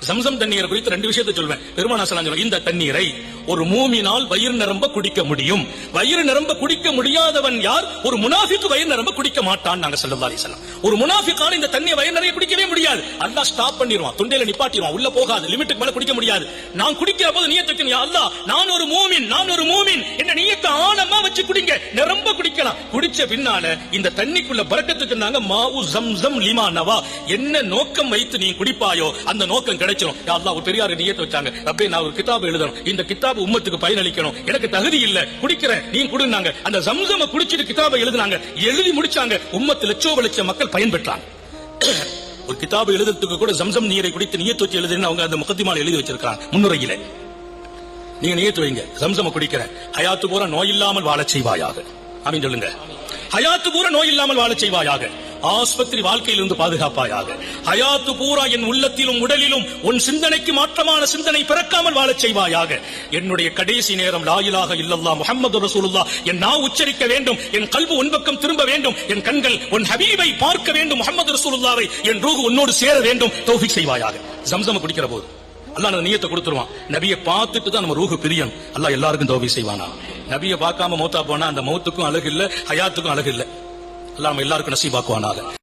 ஜம்சம் தண்ணீரை குறித்து ரெண்டு விஷயத்தை சொல்வேன். பெருமானா ஸல்லல்லாஹு அலைஹி வஸல்லம் இந்த தண்ணீரை ஒரு மூமினால் வயிறு நிரம்ப குடிக்க முடியும். வயிறு நிரம்ப குடிக்க முடியாதவன் யார்? ஒரு முனாஃபிக் வயிறு நிரம்ப குடிக்க மாட்டான். நாங்க ஸல்லல்லாஹு அலைஹி வஸல்லம் ஒரு முனாஃபிக்கான இந்த தண்ணியை வயிறு நிறைய குடிக்கவே முடியாது. அல்லாஹ் ஸ்டாப் பண்ணிடுவான், தொண்டையில நிப்பாட்டிடுவான், உள்ள போகாது, லிமிட்டுக்கு மேல குடிக்க முடியாது. நான் குடிக்கிற போது நியத் வைக்கணும், யா அல்லாஹ் நான் ஒரு மூமின் என்ற நியத்தை ஆழமா வச்சு குடிங்க, நிரம்ப குடிக்கலாம். குடிச்ச பின்னால இந்த தண்ணிக்குள்ள பரக்கத்துக்கு நாங்க மாஉ ஜம்ஸம் லிமா நவா, என்ன நோக்கம் வைத்து நீ குடிப்பாயோ அந்த நோக்கம் கிடைச்சிரும். யா அல்லாஹ் ஒரு பெரியார் நியத் வச்சாங்க, ரப்பே நான் ஒரு கிதாப் எழுதணும், இந்த கிதாப் உம்மத்துக்கு பயனளிக்கணும், எனக்கு தகுதி இல்ல குடிக்கிறேன், நீ குடுனாங்க. அந்த ஜம்ஸம குடிச்சிட்டு கிதாபை எழுதினாங்க, எழுதி முடிச்சாங்க, உம்மத்து லட்சோப மக்கள் பயன் பெற்றாங்க. ஒரு கிதாபு எழுதுறதுக்கு கூட ஜம்சம் நீரை குடித்து நியத் வச்சு எழுதுன்னு அவங்க அந்த முகத்திமால எழுதி வச்சிருக்காங்க முன்னுரையில. நீங்க நியத் வைங்க, ஜம்சம குடிக்கிறேன், ஹயாத்து பூரா நோய் இல்லாமல் வாழச் செய்வாயாக. ஆமீன் சொல்லுங்க. ஹயாத்து பூரா நோய் இல்லாமல் வாழச் செய்வாயாக, ஆஸ்பத்திரி வாழ்க்கையிலிருந்து பாதுகாப்பாயாக, ஹயாத்து பூரா என் உள்ளத்திலும் உடலிலும் உன் சிந்தனைக்கு மாற்றமான சிந்தனை பிறக்காமல் வாழச் செய்வாயாக. என்னுடைய கடைசி நேரம் லா இலாஹ இல்லல்லாஹ் முஹம்மது ரசூலுல்லாஹ் என் நாவு உச்சரிக்க வேண்டும், என் கல்பு உன் பக்கம் திரும்ப வேண்டும், என் கண்கள் உன் ஹபீபை பார்க்க வேண்டும், முஹம்மது ரசூலுல்லாஹ்வை, என் ரூஹ் உன்னோடு சேர வேண்டும், தௌஃபீக் செய்வாயாக. ஜம்சம் குடிக்கிற போது அல்லாஹ் அந்த நியத்தை கொடுத்துருவான். நபியை பார்த்துட்டு தான் நம்ம ரூஹ் பிரியம். அல்லாஹ் எல்லாருக்கும் தௌஃபீக் செய்வானா. நபியை பார்க்காம மௌத்தா போனா அந்த மௌத்துக்கும் அழகு இல்ல, ஹயாத்துக்கும் அழகு இல்ல. அல்லாஹ் நம்ம எல்லாருக்கும் நசீபாக்குவானாக.